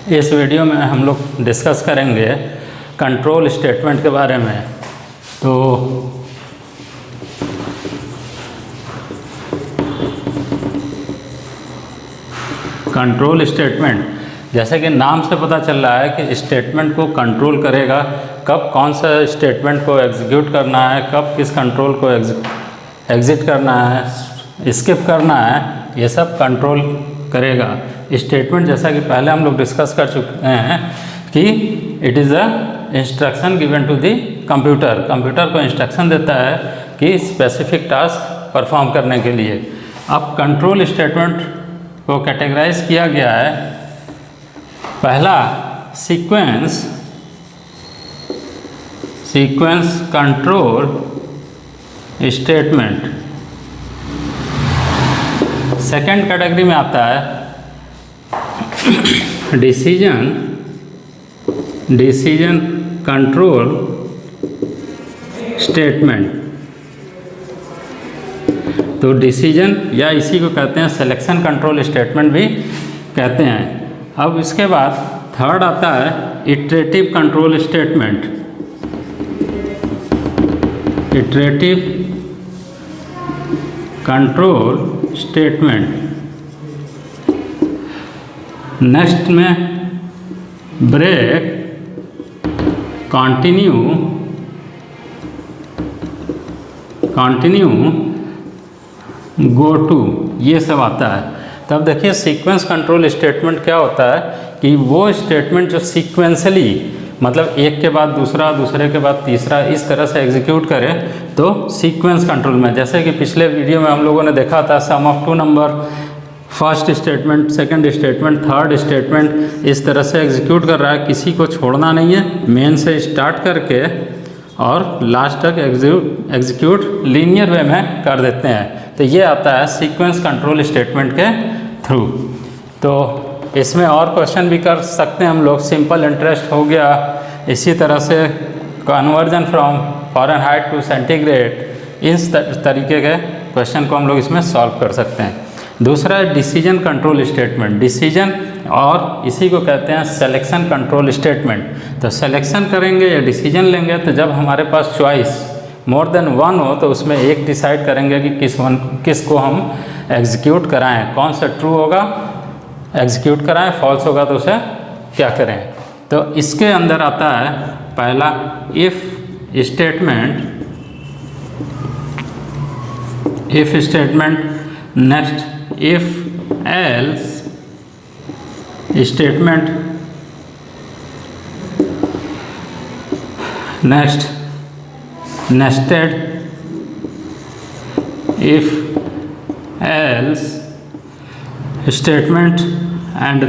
इस वीडियो में हम लोग डिस्कस करेंगे कंट्रोल स्टेटमेंट के बारे में। तो कंट्रोल स्टेटमेंट, जैसे कि नाम से पता चल रहा है कि स्टेटमेंट को कंट्रोल करेगा, कब कौन सा स्टेटमेंट को एग्जीक्यूट करना है, कब किस कंट्रोल को एग्जिट करना है, स्किप करना है, ये सब कंट्रोल करेगा। स्टेटमेंट जैसा कि पहले हम लोग डिस्कस कर चुके हैं कि it is a instruction given to the computer. Computer को इंस्ट्रक्शन देता है कि स्पेसिफिक टास्क परफॉर्म करने के लिए। अब कंट्रोल स्टेटमेंट को कैटेगराइज किया गया है। पहला sequence control statement. Second category में आता है डिसीजन कंट्रोल स्टेटमेंट। तो डिसीजन या इसी को कहते हैं सिलेक्शन कंट्रोल स्टेटमेंट भी कहते हैं। अब इसके बाद थर्ड आता है iterative control statement. Iterative control statement. Next में ब्रेक, कंटिन्यू, गो टू, ये सब आता है। तब देखिए सीक्वेंस कंट्रोल स्टेटमेंट क्या होता है कि वो स्टेटमेंट जो सीक्वेंसली, मतलब एक के बाद दूसरा, दूसरे के बाद तीसरा, इस तरह से एग्जीक्यूट करे, तो सीक्वेंस कंट्रोल में, जैसे कि पिछले वीडियो में हम लोगों ने देखा था sum of two number, first statement, second statement, third statement, इस तरह से एग्जीक्यूट कर रहा है, किसी को छोड़ना नहीं है, मेन से स्टार्ट करके और लास्ट तक एग्जीक्यूट लीनियर वे में कर देते हैं। तो ये आता है सीक्वेंस कंट्रोल स्टेटमेंट के थ्रू। तो इसमें और क्वेश्चन भी कर सकते हैं हम लोग, सिंपल इंटरेस्ट हो गया, इसी तरह से conversion from Fahrenheit to centigrade, इस तरीके के क्वेश्चन को हम लोग इसमें सॉल्व कर सकते हैं। दूसरा है डिसीजन कंट्रोल स्टेटमेंट। डिसीजन और इसी को कहते हैं सिलेक्शन कंट्रोल स्टेटमेंट। तो सिलेक्शन करेंगे या डिसीजन लेंगे, तो जब हमारे पास चॉइस मोर देन वन हो तो उसमें एक डिसाइड करेंगे कि किसको हम एग्जीक्यूट कराएं, कौन सा ट्रू होगा एग्जीक्यूट कराएं, फॉल्स होगा तो उसे क्या करें। तो इसके अंदर आता है पहला if statement, next if else statement, next nested if else statement and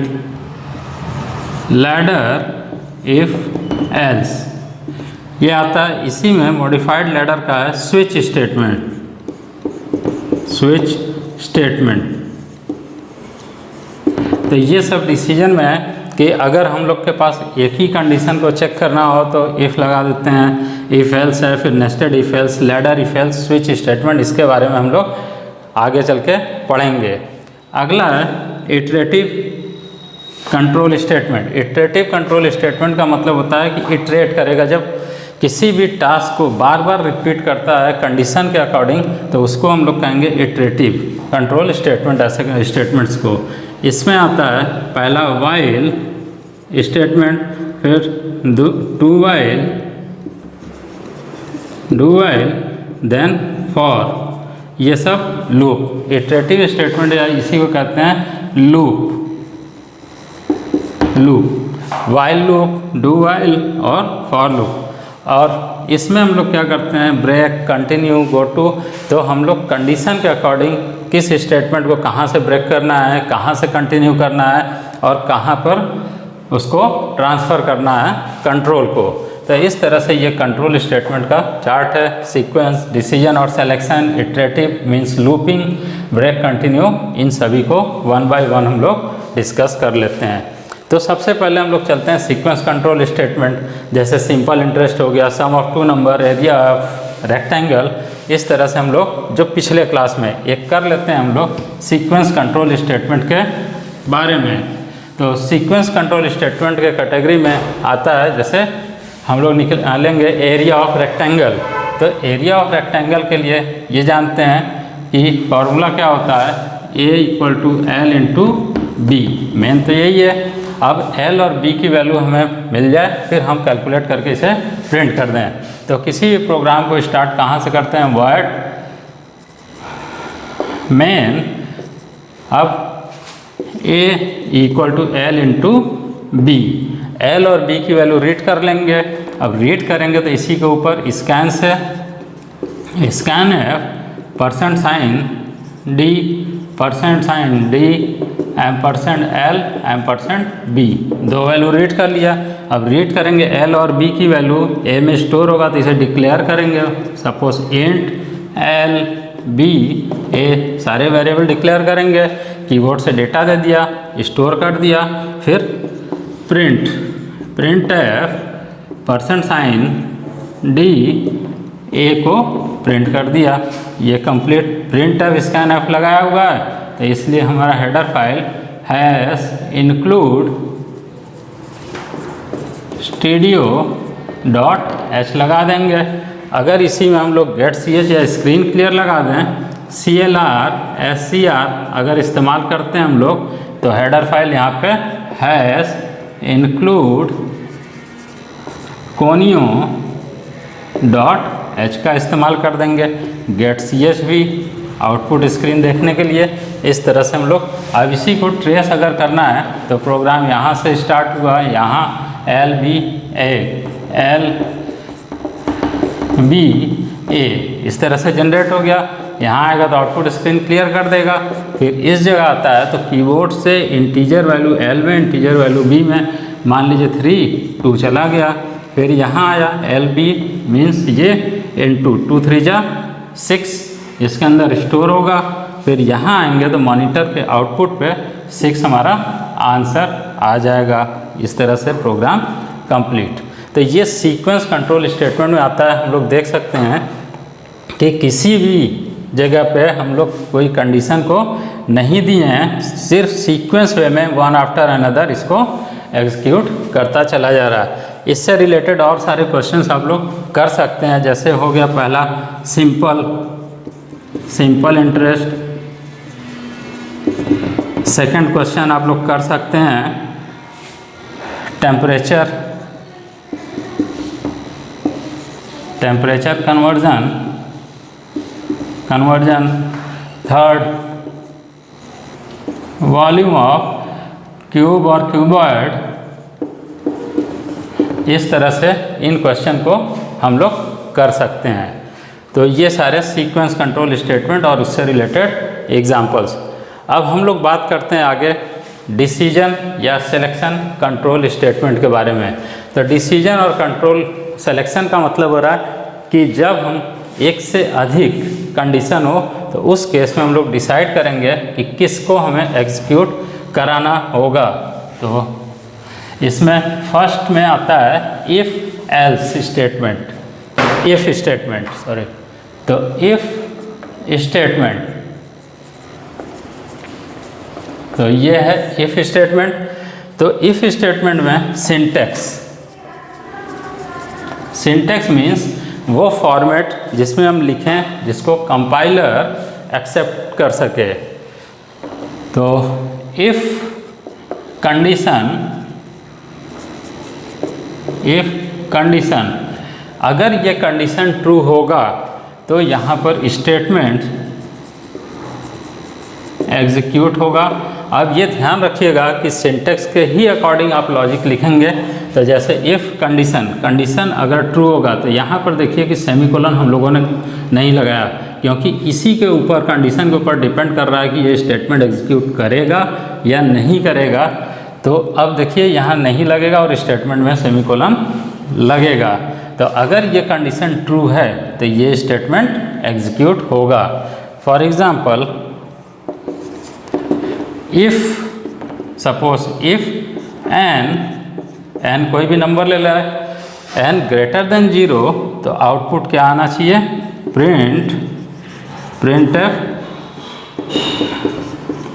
ladder if else। ये आता है, इसी में मॉडिफाइड लैडर का है स्विच स्टेटमेंट। तो ये सब डिसीजन में है कि अगर हम लोग के पास एक ही कंडीशन को चेक करना हो तो इफ़ लगा देते हैं, इफ़ एल्स है, फिर nested if else, ladder if else, switch statement, इसके बारे में हम लोग आगे चल के पढ़ेंगे। अगला है iterative control statement. Iterative control statement का मतलब होता है कि इटरेट करेगा, जब किसी भी टास्क को बार बार रिपीट करता है कंडीशन के अकॉर्डिंग, तो उसको हम लोग कहेंगे इटरेटिव कंट्रोल स्टेटमेंट। ऐसे स्टेटमेंट्स को इसमें आता है पहला वाइल स्टेटमेंट, फिर डू वाइल, देन फॉर, ये सब लूप। इटरेटिव स्टेटमेंट या इसी को कहते हैं loop, while loop, do while और फॉर लूप। और इसमें हम लोग क्या करते हैं, ब्रेक, कंटिन्यू, गो टू, तो हम लोग कंडीशन के अकॉर्डिंग किस स्टेटमेंट को कहाँ से ब्रेक करना है, कहाँ से कंटिन्यू करना है और कहाँ पर उसको ट्रांसफ़र करना है कंट्रोल को। तो इस तरह से ये कंट्रोल स्टेटमेंट का चार्ट है। सीक्वेंस, डिसीजन और selection, iterative means looping, break, continue, इन सभी को वन बाय वन हम लोग डिस्कस कर लेते हैं। तो सबसे पहले हम लोग चलते हैं सीक्वेंस कंट्रोल स्टेटमेंट। जैसे सिंपल इंटरेस्ट हो गया, sum of two number, area of rectangle, इस तरह से हम लोग जो पिछले क्लास में एक कर लेते हैं हम लोग सीक्वेंस कंट्रोल स्टेटमेंट के बारे में। तो सीक्वेंस कंट्रोल स्टेटमेंट के कैटेगरी में आता है, जैसे हम लोग निकालेंगे एरिया ऑफ रेक्टेंगल। तो एरिया ऑफ रेक्टेंगल के लिए ये जानते हैं कि फॉर्मूला क्या होता है, A = L × B। मेन तो यही है। अब L और B की वैल्यू हमें मिल जाए, फिर हम कैलकुलेट करके इसे प्रिंट कर दें। तो किसी भी प्रोग्राम को स्टार्ट कहाँ से करते हैं, वर्ड मेन। अब A = L × B, L और B की वैल्यू रीड कर लेंगे। अब रीड करेंगे तो इसी के ऊपर स्कैन से scan F %D %D %L %B, दो वैल्यू रीड कर लिया। अब रीड करेंगे L और B की वैल्यू A में स्टोर होगा तो इसे डिक्लेयर करेंगे, suppose int L B A, सारे वेरिएबल डिक्लेयर करेंगे। कीबोर्ड से डेटा दे दिया, स्टोर कर दिया, फिर प्रिंट F %D A को प्रिंट कर दिया। ये complete print F scan F लगाया हुआ है, तो इसलिए हमारा header file hash include stdio.h लगा देंगे। अगर इसी में हम लोग get ch या स्क्रीन क्लियर लगा दें, CLR SCR अगर इस्तेमाल करते हैं हम लोग, तो हेडर फाइल यहाँ पे हैश इंक्लूड conio.h का इस्तेमाल कर देंगे। get ch भी आउटपुट स्क्रीन देखने के लिए। इस तरह से हम लोग, अब इसी को ट्रेस अगर करना है तो प्रोग्राम यहाँ से स्टार्ट हुआ, यहाँ LBA इस तरह से जनरेट हो गया। यहाँ आएगा तो आउटपुट स्क्रीन क्लियर कर देगा। फिर इस जगह आता है तो कीबोर्ड से इंटीजर वैल्यू L में, इंटीजर वैल्यू B में, मान लीजिए 3 2 चला गया। फिर यहाँ आया LB मीन्स ये × 2 3 6, इसके अंदर स्टोर होगा। फिर यहाँ आएंगे तो मॉनिटर के आउटपुट पे 6 हमारा आंसर आ जाएगा। इस तरह से प्रोग्राम कंप्लीट। तो ये सीक्वेंस कंट्रोल स्टेटमेंट में आता है। हम लोग देख सकते हैं कि किसी भी जगह पे हम लोग कोई कंडीशन को नहीं दिए हैं, सिर्फ सीक्वेंस वे में वन आफ्टर अनदर इसको एग्जीक्यूट करता चला जा रहा है। इससे रिलेटेड और सारे क्वेश्चंस आप लोग कर सकते हैं। जैसे हो गया पहला सिंपल इंटरेस्ट। सेकंड क्वेश्चन आप लोग कर सकते हैं temperature conversion. Third volume of cube और क्यूबॉइड। इस तरह से इन क्वेश्चन को हम लोग कर सकते हैं। तो ये सारे सीक्वेंस कंट्रोल स्टेटमेंट और उससे रिलेटेड एग्जांपल्स। अब हम लोग बात करते हैं आगे डिसीजन या सिलेक्शन कंट्रोल स्टेटमेंट के बारे में। तो डिसीजन और कंट्रोल सिलेक्शन का मतलब हो रहा है कि जब हम एक से अधिक कंडीशन हो तो उस केस में हम लोग डिसाइड करेंगे कि किसको हमें एग्जीक्यूट कराना होगा। तो इसमें फर्स्ट में आता है इफ़ एल्स स्टेटमेंट, तो इफ़ स्टेटमेंट, तो ये है इफ़ स्टेटमेंट। तो इफ़ स्टेटमेंट में सिंटैक्स मीन्स वो फॉर्मेट जिसमें हम लिखें जिसको कंपाइलर एक्सेप्ट कर सके। तो इफ़ कंडीशन अगर ये कंडीशन ट्रू होगा तो यहाँ पर स्टेटमेंट एग्जीक्यूट होगा। अब ये ध्यान रखिएगा कि सिंटैक्स के ही अकॉर्डिंग आप लॉजिक लिखेंगे। तो जैसे इफ़ कंडीशन अगर ट्रू होगा तो यहाँ पर देखिए कि सेमीकोलन हम लोगों ने नहीं लगाया, क्योंकि इसी के ऊपर कंडीशन के ऊपर डिपेंड कर रहा है कि ये स्टेटमेंट एग्जीक्यूट करेगा या नहीं करेगा। तो अब देखिए यहाँ नहीं लगेगा और स्टेटमेंट में सेमीकोलन लगेगा। तो अगर ये कंडीशन ट्रू है तो ये स्टेटमेंट एग्जीक्यूट होगा। For example suppose if n कोई भी नंबर ले रहा है, n > 0, तो आउटपुट क्या आना चाहिए, print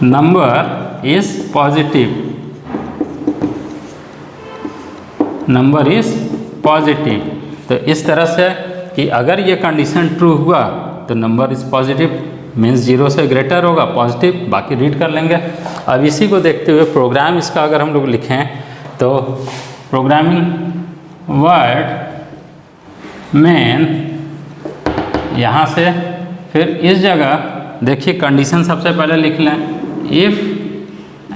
number is positive number is positive. तो इस तरह से कि अगर ये कंडीशन ट्रू हुआ तो नंबर इज़ पॉजिटिव, मीन्स 0 से ग्रेटर होगा, पॉजिटिव, बाकी रीड कर लेंगे। अब इसी को देखते हुए प्रोग्राम इसका अगर हम लोग लिखें तो प्रोग्रामिंग वर्ड मेन, यहाँ से फिर इस जगह देखिए कंडीशन सबसे पहले लिख लें, if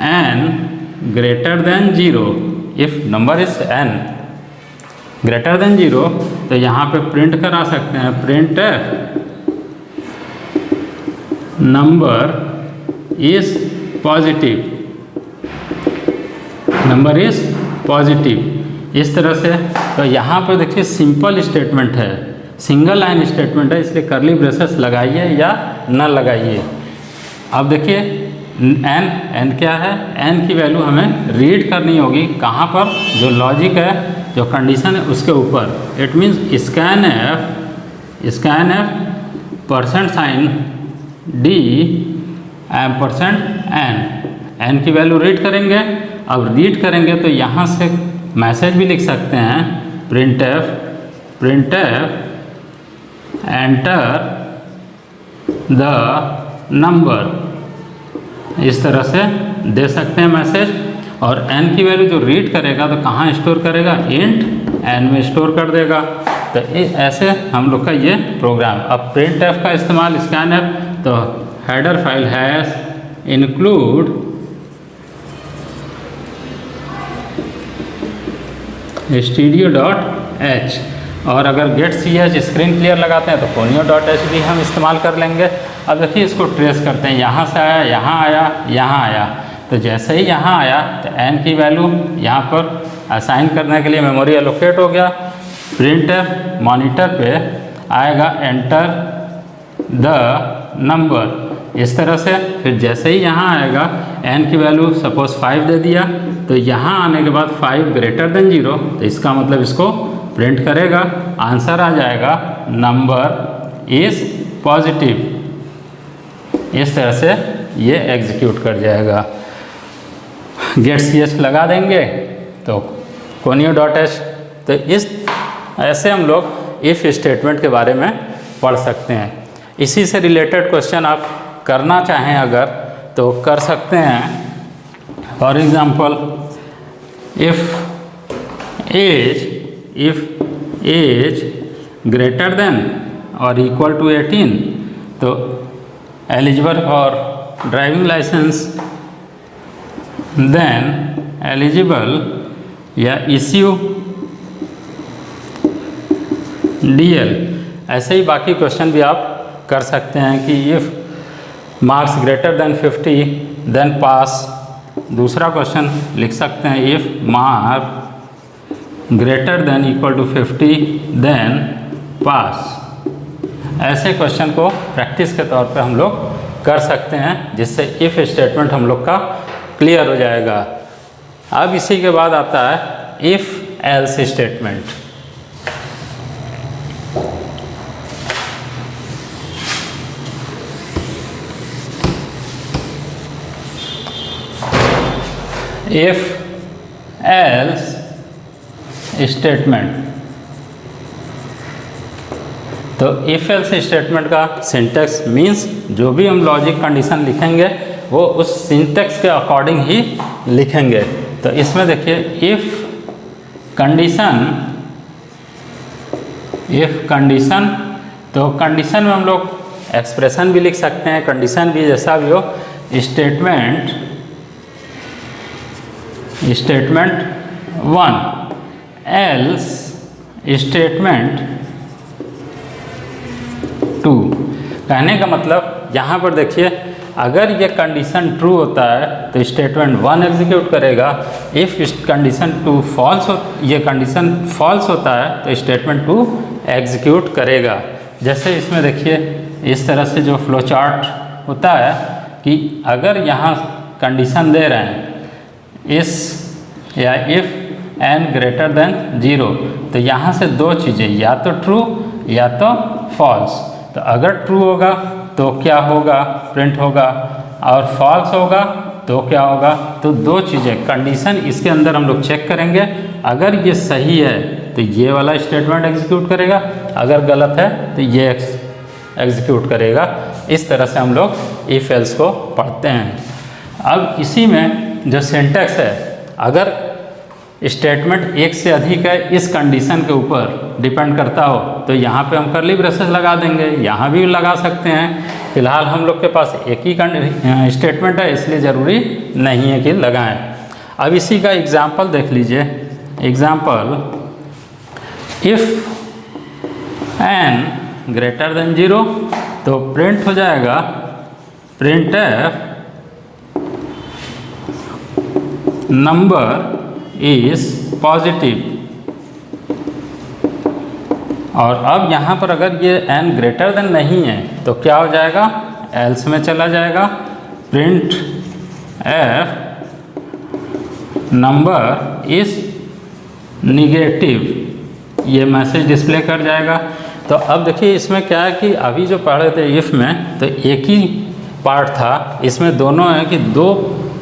n greater than 0, if number is n greater than 0 तो यहाँ पे प्रिंट करा सकते हैं, print number is positive, number is positive. इस तरह से तो यहाँ पर देखिए सिंपल स्टेटमेंट है, सिंगल लाइन स्टेटमेंट है, इसलिए करली ब्रेसेस लगाइए या न लगाइए। अब देखिए n क्या है, n की वैल्यू हमें रीड करनी होगी कहाँ पर, जो लॉजिक है, जो कंडीशन है उसके ऊपर। It means scan F percent sign D %n की वैल्यू रीड करेंगे। अब रीड करेंगे तो यहाँ से मैसेज भी लिख सकते हैं, print F enter the number, इस तरह से दे सकते हैं मैसेज। और n की वैल्यू जो रीड करेगा तो कहाँ स्टोर करेगा, इंट n में स्टोर कर देगा। तो ऐसे हम लोग का ये प्रोग्राम। अब प्रिंट एफ का इस्तेमाल स्कैन एफ, तो header file has include stdio.h, और अगर गेट ch स्क्रीन क्लियर लगाते हैं तो conio.h भी हम इस्तेमाल कर लेंगे। अब देखिए इसको ट्रेस करते हैं, यहाँ से आया, यहाँ आया, यहाँ आया। तो जैसे ही यहाँ आया तो n की वैल्यू यहाँ पर असाइन करने के लिए मेमोरी एलोकेट हो गया। प्रिंट एफ मॉनिटर पे आएगा एंटर द नंबर, इस तरह से। फिर जैसे ही यहाँ आएगा n की वैल्यू सपोज 5 दे दिया, तो यहाँ आने के बाद 5 ग्रेटर देन 0, तो इसका मतलब इसको प्रिंट करेगा, आंसर आ जाएगा नंबर इज़ पॉजिटिव। इस तरह से ये एग्जीक्यूट कर जाएगा। गेट ch लगा देंगे तो conio.h। तो इस ऐसे हम लोग इफ़ स्टेटमेंट के बारे में पढ़ सकते हैं। इसी से रिलेटेड क्वेश्चन आप करना चाहें अगर तो कर सकते हैं। For example if age greater than और इक्वल टू 18, तो eligible for driving licence, then eligible या इश्यू DL। ऐसे ही बाकी क्वेश्चन भी आप कर सकते हैं कि if marks greater than 50 then pass. दूसरा क्वेश्चन लिख सकते हैं if mark greater than equal to 50 then pass. ऐसे क्वेश्चन को प्रैक्टिस के तौर पे हम लोग कर सकते हैं, जिससे इफ़ स्टेटमेंट हम लोग का क्लियर हो जाएगा। अब इसी के बाद आता है if else statement. If else statement, तो इफ़ एल्स स्टेटमेंट का सिंटैक्स मीन्स जो भी हम लॉजिक कंडीशन लिखेंगे वो उस सिंटैक्स के अकॉर्डिंग ही लिखेंगे। तो इसमें देखिए इफ़ कंडीशन, तो कंडीशन में हम लोग एक्सप्रेशन भी लिख सकते हैं, कंडीशन भी जैसा भी हो। Statement 1 else statement 2। कहने का मतलब यहाँ पर देखिए अगर ये कंडीशन ट्रू होता है तो स्टेटमेंट 1 एग्जीक्यूट करेगा। इफ़ कंडीशन 2 फॉल्स हो, ये कंडीशन फॉल्स होता है तो स्टेटमेंट 2 एग्जीक्यूट करेगा। जैसे इसमें देखिए इस तरह से जो फ्लो चार्ट होता है कि अगर यहाँ कंडीशन दे रहे हैं इस या इफ़ n ग्रेटर देन 0, तो यहाँ से दो चीज़ें, या तो ट्रू या तो फॉल्स। तो अगर ट्रू होगा तो क्या होगा, प्रिंट होगा, और फॉल्स होगा तो क्या होगा। तो दो चीज़ें कंडीशन इसके अंदर हम लोग चेक करेंगे अगर ये सही है तो ये वाला स्टेटमेंट एग्जीक्यूट करेगा, अगर गलत है तो ये एग्जीक्यूट करेगा। इस तरह से हम लोग इफ एल्स को पढ़ते हैं। अब इसी में जो सिंटैक्स है, अगर स्टेटमेंट एक से अधिक है इस कंडीशन के ऊपर डिपेंड करता हो तो यहाँ पे हम कर्ली ब्रेसेस लगा देंगे, यहाँ भी लगा सकते हैं। फिलहाल हम लोग के पास एक ही स्टेटमेंट है इसलिए ज़रूरी नहीं है कि लगाएं। अब इसी का एग्जाम्पल देख लीजिए। Example, if n greater than 0 तो प्रिंट हो जाएगा print F number is positive. और अब यहाँ पर अगर ये n ग्रेटर देन नहीं है तो क्या हो जाएगा, एल्स में चला जाएगा, print F number is negative, ये मैसेज डिस्प्ले कर जाएगा। तो अब देखिए इसमें क्या है कि अभी जो पढ़े थे इफ़ में तो एक ही पार्ट था, इसमें दोनों है कि दो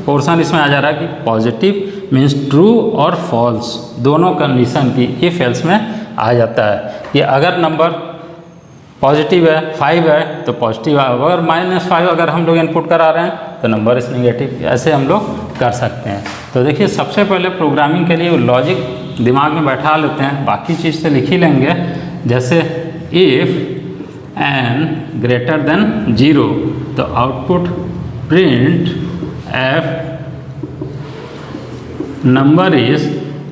पोर्शन इसमें आ जा रहा है कि पॉजिटिव मीन्स ट्रू और फॉल्स, दोनों कंडीशन की इफ एल्स में आ जाता है कि अगर नंबर पॉजिटिव है 5 है तो पॉजिटिव है, अगर -5 अगर हम लोग इनपुट करा रहे हैं तो नंबर इस निगेटिव, ऐसे हम लोग कर सकते हैं। तो देखिए सबसे पहले प्रोग्रामिंग के लिए लॉजिक दिमाग में बैठा लेते हैं, बाकी चीज़ तो लिख ही लेंगे। जैसे इफ़ n ग्रेटर देन 0 तो output print F number is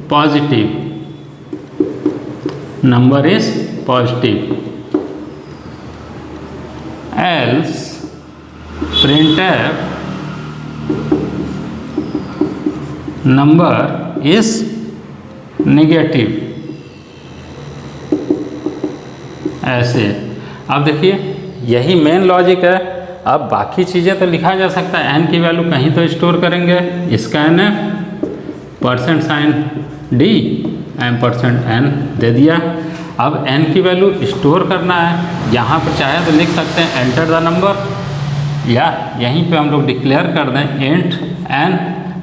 positive, number is positive, else print F number is negative. ऐसे अब देखिए यही मेन लॉजिक है। अब बाकी चीज़ें तो लिखा जा सकता है, n की वैल्यू कहीं तो स्टोर करेंगे, स्कैन है %d %n दे दिया। अब n की वैल्यू स्टोर करना है, यहाँ पर चाहे तो लिख सकते हैं एंटर द नंबर, या यहीं पे हम लोग डिक्लेयर कर दें इंट n।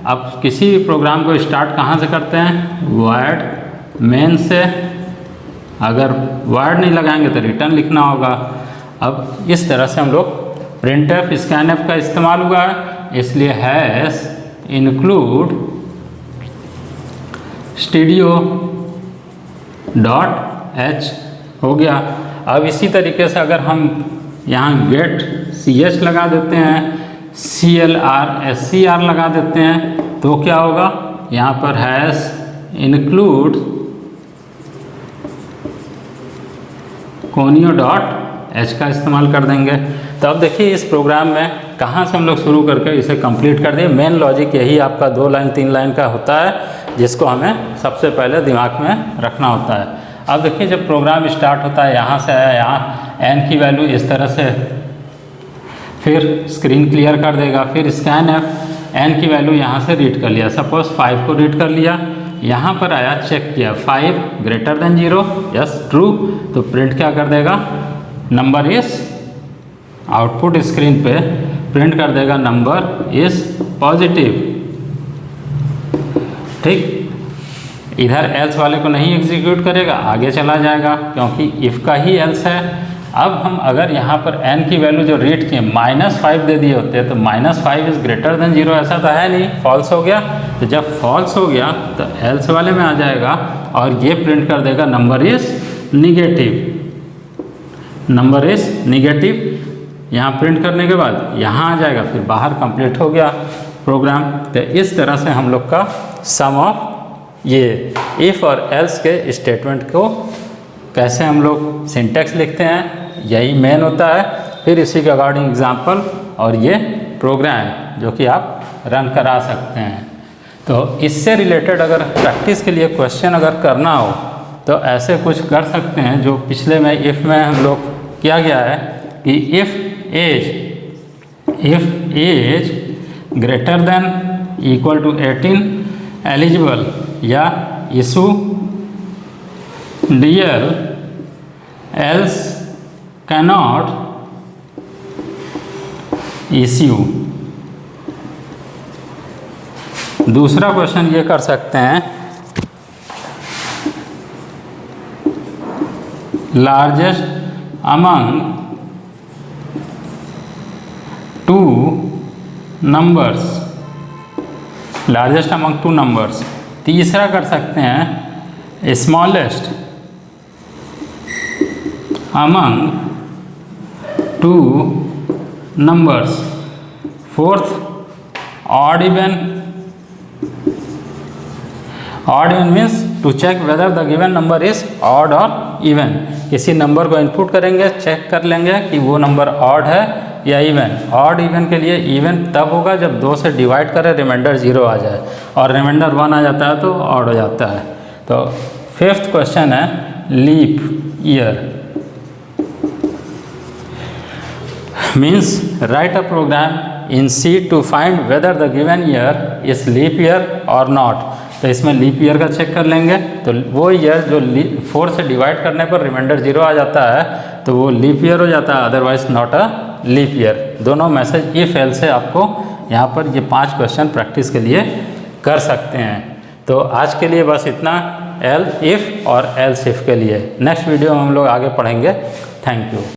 अब किसी भी प्रोग्राम को स्टार्ट कहाँ से करते हैं, वर्ड मेन से, अगर वर्ड नहीं लगाएंगे तो रिटर्न लिखना होगा। अब इस तरह से हम लोग प्रिंट एफ स्कैन एफ का इस्तेमाल हुआ है, इसलिए हैश इंक्लूड स्टूडियो .h हो गया। अब इसी तरीके से अगर हम यहाँ गेट ch लगा देते हैं, clr scr लगा देते हैं तो क्या होगा, यहाँ पर हैश इंक्लूड कोनियो .h का इस्तेमाल कर देंगे। तो अब देखिए इस प्रोग्राम में कहाँ से हम लोग शुरू करके इसे कंप्लीट कर दिए। मेन लॉजिक यही आपका 2 लाइन 3 लाइन का होता है जिसको हमें सबसे पहले दिमाग में रखना होता है। अब देखिए जब प्रोग्राम स्टार्ट होता है, यहाँ से आया, यहाँ n की वैल्यू इस तरह से, फिर स्क्रीन क्लियर कर देगा, फिर स्कैन एफ n की वैल्यू यहाँ से रीड कर लिया, सपोज 5 को रीड कर लिया, यहाँ पर आया चेक किया 5 ग्रेटर देन 0, यस ट्रू, तो प्रिंट क्या कर देगा, नंबर इज, आउटपुट स्क्रीन पे प्रिंट कर देगा नंबर इज पॉजिटिव। ठीक, इधर एल्स वाले को नहीं एग्जीक्यूट करेगा, आगे चला जाएगा क्योंकि इफ़ का ही एल्स है। अब हम अगर यहाँ पर n की वैल्यू जो रीड किए -5 दे दिए होते तो -5 इज़ ग्रेटर देन 0 ऐसा तो है नहीं, फॉल्स हो गया। तो जब फॉल्स हो गया तो एल्स वाले में आ जाएगा और ये प्रिंट कर देगा number is negative, number is negative. यहाँ प्रिंट करने के बाद यहाँ आ जाएगा, फिर बाहर कंप्लीट हो गया प्रोग्राम। तो इस तरह से हम लोग का सम ऑफ ये इफ़ और एल्स के स्टेटमेंट को कैसे हम लोग सिंटैक्स लिखते हैं यही मेन होता है। फिर इसी के अकॉर्डिंग एग्जांपल और ये प्रोग्राम जो कि आप रन करा सकते हैं। तो इससे रिलेटेड अगर प्रैक्टिस के लिए क्वेश्चन अगर करना हो तो ऐसे कुछ कर सकते हैं जो पिछले में इफ़ में हम लोग किया गया है कि if age greater than equal to 18 eligible या issue DL else cannot issue। दूसरा क्वेश्चन ये कर सकते हैं largest among two numbers, largest among two numbers. तीसरा कर सकते हैं smallest among two numbers. Fourth odd even, odd even means to check whether the given number is odd और इवन। किसी नंबर को इनपुट करेंगे, चेक कर लेंगे कि वो नंबर ऑड है या इवन। ऑड इवन के लिए इवन तब होगा जब 2 से डिवाइड करें रिमाइंडर 0 आ जाए, और रिमाइंडर 1 आ जाता है तो ऑड हो जाता है। तो फिफ्थ क्वेश्चन है leap year, means write a program in C to find whether the given year is leap year or not। तो इसमें लीप ईयर का चेक कर लेंगे, तो वो ईयर जो 4 से डिवाइड करने पर रिमाइंडर 0 आ जाता है तो वो लीप ईयर हो जाता है, otherwise not a leap year. दोनों मैसेज इफ एल से आपको यहाँ पर ये 5 क्वेश्चन प्रैक्टिस के लिए कर सकते हैं। तो आज के लिए बस इतना, एल इफ़ और एल्स इफ के लिए। नेक्स्ट वीडियो में हम लोग आगे पढ़ेंगे। Thank you.